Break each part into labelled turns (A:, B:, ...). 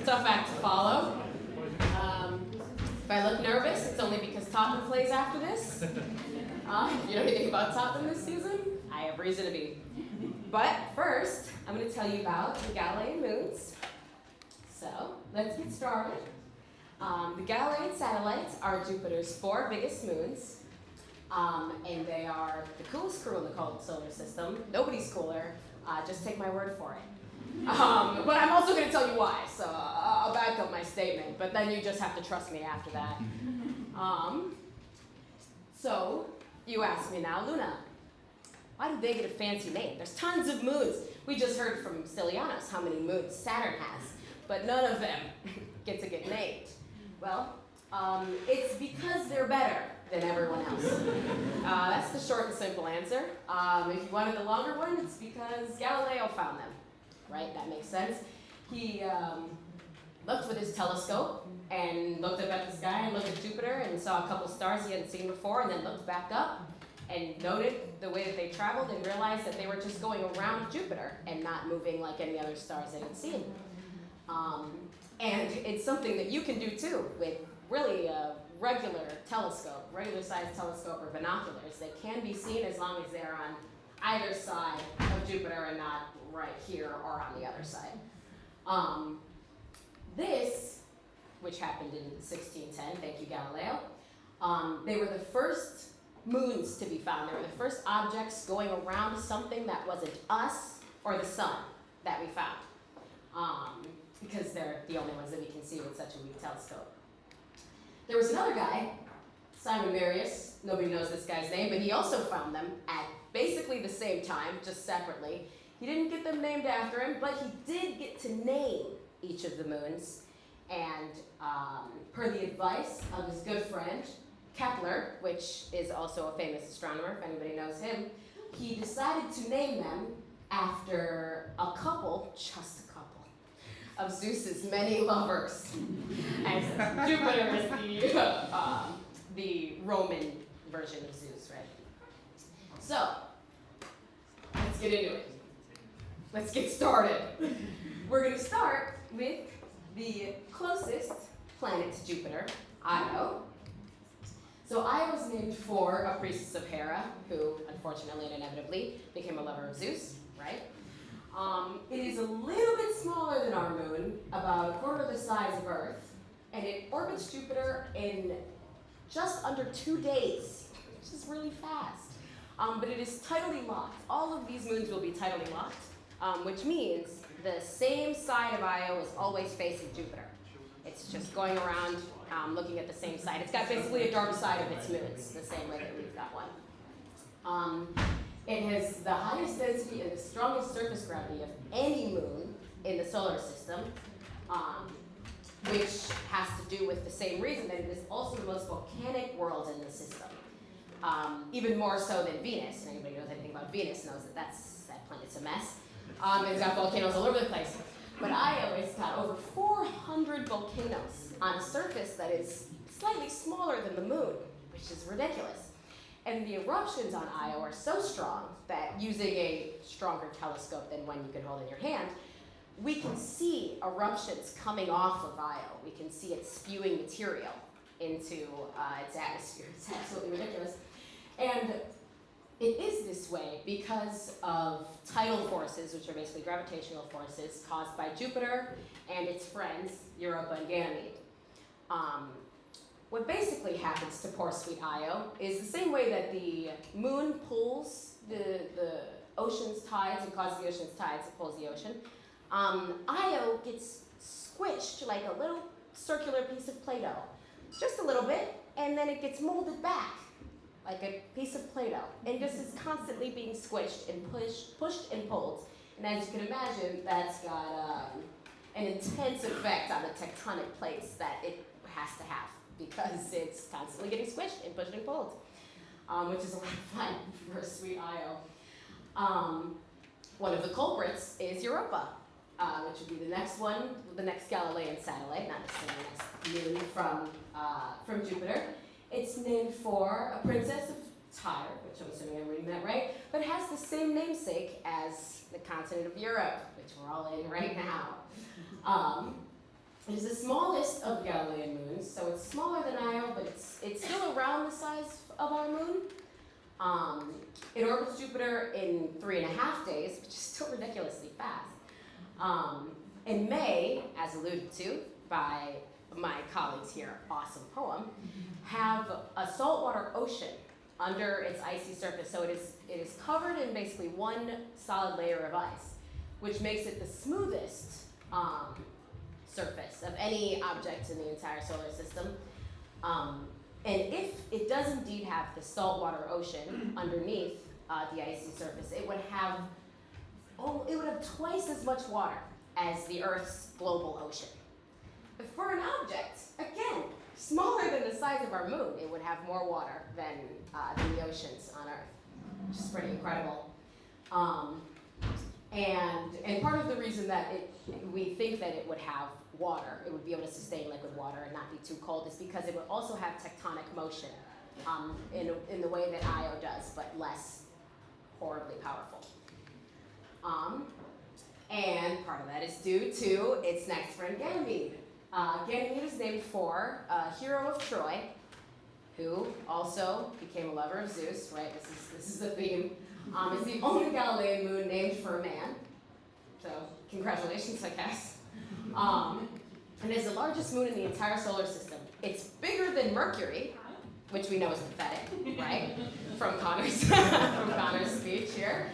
A: a tough act to follow. If I look nervous, it's only because Tottenham plays after this. If you know anything about Tottenham this season, I have reason to be. But first, I'm going to tell you about the Galilean moons. So, let's get started. The Galilean satellites are Jupiter's 4 biggest moons. And they are the coolest crew in the solar system. Nobody's cooler. Just take my word for it. But I'm also going to tell you why, so I'll back up my statement, but then you just have to trust me after that. So, you ask me now, Luna, why do they get a fancy name? There's tons of moons. We just heard from Stylianos how many moons Saturn has, but none of them get to get named. Well, it's because they're better than everyone else. That's the short and simple answer. If you wanted the longer one, it's because Galileo found them. Right, that makes sense. He looked with his telescope and looked up at the sky and looked at Jupiter and saw a couple stars he hadn't seen before, and then looked back up and noted the way that they traveled and realized that they were just going around Jupiter and not moving like any other stars they had seen. And it's something that you can do too with really a regular telescope, regular-sized telescope or binoculars. They can be seen as long as they're on either side of Jupiter and not right here or on the other side. This, which happened in 1610, thank you Galileo, they were the first moons to be found. They were the first objects going around something that wasn't us or the sun that we found, because they're the only ones that we can see with such a weak telescope. There was another guy, Simon Marius, nobody knows this guy's name, but he also found them at basically the same time, just separately. He didn't get them named after him, but he did get to name each of the moons. And per the advice of his good friend, Kepler, which is also a famous astronomer, if anybody knows him, he decided to name them after a couple, just a couple, of Zeus's many lovers. And Jupiter is the Roman version of Zeus, right? So, let's get into it. Let's get started. We're going to start with the closest planet to Jupiter, Io. So Io was named for a priestess of Hera, who unfortunately and inevitably became a lover of Zeus, right? It is a little bit smaller than our moon, about a quarter the size of Earth, and it orbits Jupiter in just under 2 days, which is really fast. But it is tidally locked. All of these moons will be tidally locked. Which means the same side of Io is always facing Jupiter. It's just going around looking at the same side. It's got basically a dark side of its moons, the same way that we've got one. It has the highest density and the strongest surface gravity of any moon in the solar system, which has to do with the same reason that it is also the most volcanic world in the system. Even more so than Venus. And anybody who knows anything about Venus knows that that planet's a mess. It's got volcanoes all over the place. But Io has got over 400 volcanoes on a surface that is slightly smaller than the moon, which is ridiculous. And the eruptions on Io are so strong that using a stronger telescope than one you could hold in your hand, we can see eruptions coming off of Io. We can see it spewing material into its atmosphere. It's absolutely ridiculous. And it is this way because of tidal forces, which are basically gravitational forces caused by Jupiter and its friends, Europa and Ganymede. What basically happens to poor sweet Io is the same way that the moon pulls the ocean's tides and causes the ocean's tides to pulls the ocean. Io gets squished like a little circular piece of Play-Doh, just a little bit, and then it gets molded back like a piece of Play-Doh, and just is constantly being squished and pushed and pulled. And as you can imagine, that's got an intense effect on the tectonic plates that it has to have, because it's constantly getting squished and pushed and pulled, which is a lot of fun for sweet Io. One of the culprits is Europa, which would be the next one, the next Galilean satellite, not necessarily the next moon from Jupiter. It's named for a princess of Tyre, which I'm assuming I'm reading that right, but has the same namesake as the continent of Europe, which we're all in right now. It is the smallest of Galilean moons, so it's smaller than Io, but it's still around the size of our moon. It orbits Jupiter in 3.5 days, which is still ridiculously fast. In May, as alluded to by my colleagues here, awesome poem, have a saltwater ocean under its icy surface. So it is covered in basically one solid layer of ice, which makes it the smoothest surface of any object in the entire solar system. And if it does indeed have the saltwater ocean underneath the icy surface, it would have twice as much water as the Earth's global ocean. For an object, again, smaller than the size of our moon, it would have more water than the oceans on Earth, which is pretty incredible. And part of the reason that we think that it would have water, it would be able to sustain liquid water and not be too cold, is because it would also have tectonic motion in the way that Io does, but less horribly powerful. And part of that is due to its next friend, Ganymede. Ganymede is named for a hero of Troy, who also became a lover of Zeus, right? This is the theme. It's the only Galilean moon named for a man. So, congratulations, I guess. And it's the largest moon in the entire solar system. It's bigger than Mercury, which we know is pathetic, right? From Connor's speech here.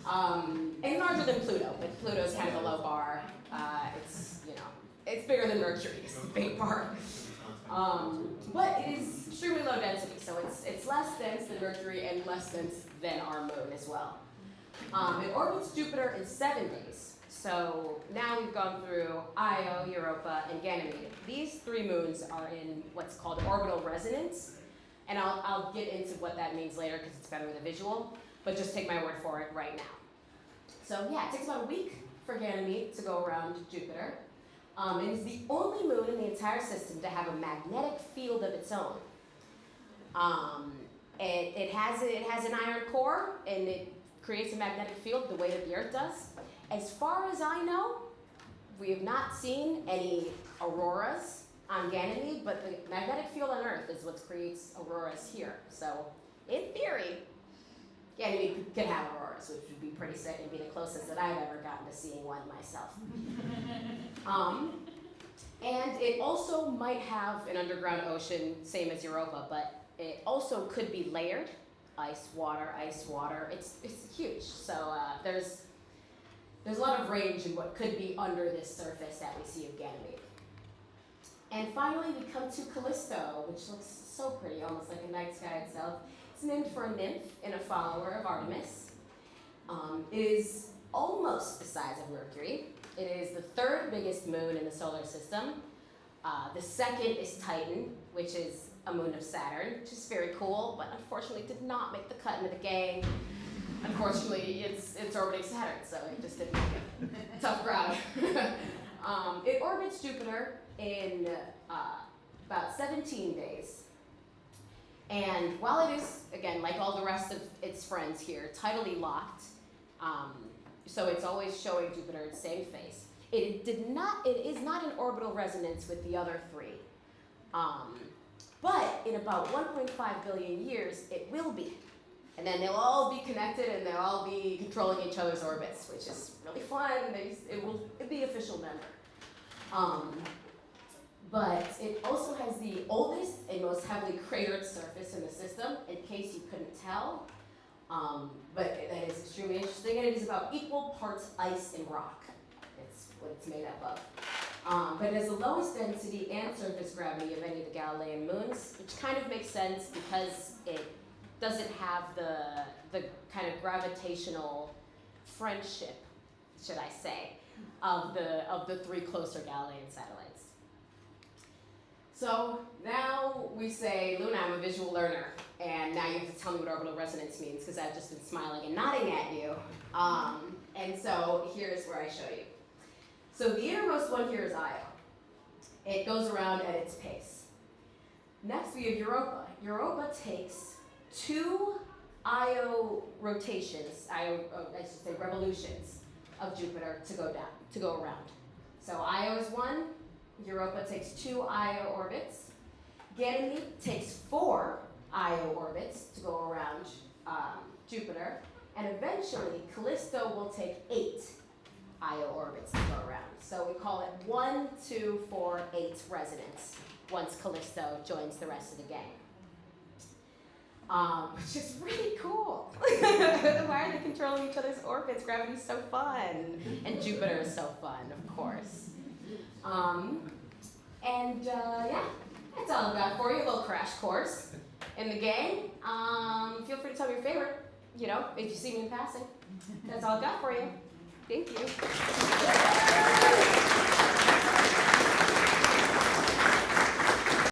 A: And larger than Pluto, but Pluto's kind of a low bar. It's bigger than Mercury, it's the big bar. But it is extremely low density, so it's less dense than Mercury and less dense than our moon as well. It orbits Jupiter in 7 days. So now we've gone through Io, Europa, and Ganymede. These 3 moons are in what's called orbital resonance, and I'll get into what that means later because it's better with a visual, but just take my word for it right now. So yeah, it takes about a week for Ganymede to go around Jupiter. It is the only moon in the entire system to have a magnetic field of its own. It has an iron core, and it creates a magnetic field the way that the Earth does. As far as I know, we have not seen any auroras on Ganymede, but the magnetic field on Earth is what creates auroras here. So, in theory, Ganymede could have auroras, which would be pretty sick and be the closest that I've ever gotten to seeing one myself. And it also might have an underground ocean, same as Europa, but it also could be layered. Ice, water. It's huge. So there's a lot of range in what could be under this surface that we see of Ganymede. And finally, we come to Callisto, which looks so pretty, almost like a night sky itself. It's named for a nymph and a follower of Artemis. It is almost the size of Mercury. It is the 3rd biggest moon in the solar system. The 2nd is Titan, which is a moon of Saturn, which is very cool, but unfortunately did not make the cut into the gang. Unfortunately, it's orbiting Saturn, so it just didn't make it. Tough crowd. It orbits Jupiter in about 17 days. And while it is, again, like all the rest of its friends here, tidally locked, so it's always showing Jupiter its same face, it is not in orbital resonance with the other 3. But in about 1.5 billion years, it will be. And then they'll all be connected and they'll all be controlling each other's orbits, which is really fun. It'll be official member. But it also has the oldest and most heavily cratered surface in the system, in case you couldn't tell. But that is extremely interesting, and it is about equal parts ice and rock. It's what it's made up of. But it has the lowest density and surface gravity of any of the Galilean moons, which kind of makes sense because it doesn't have the kind of gravitational friendship, should I say, of the 3 closer Galilean satellites. So now we say, Luna, I'm a visual learner, and now you have to tell me what orbital resonance means, because I've just been smiling and nodding at you. And so here's where I show you. So the innermost one here is Io. It goes around at its pace. Next we have Europa. Europa takes 2 Io rotations, I should say revolutions of Jupiter to go around. So Io is 1, Europa takes 2 Io orbits. Ganymede takes 4 Io orbits to go around Jupiter. And eventually, Callisto will take 8 Io orbits to go around. So we call it 1, 2, 4, 8 resonance once Callisto joins the rest of the gang. Which is really cool. Why are they controlling each other's orbits? Gravity's so fun. And Jupiter is so fun, of course. Yeah, that's all I've got for you. A little crash course in the gang. Feel free to tell me your favorite, if you see me in passing. That's all I've got for you. Thank you.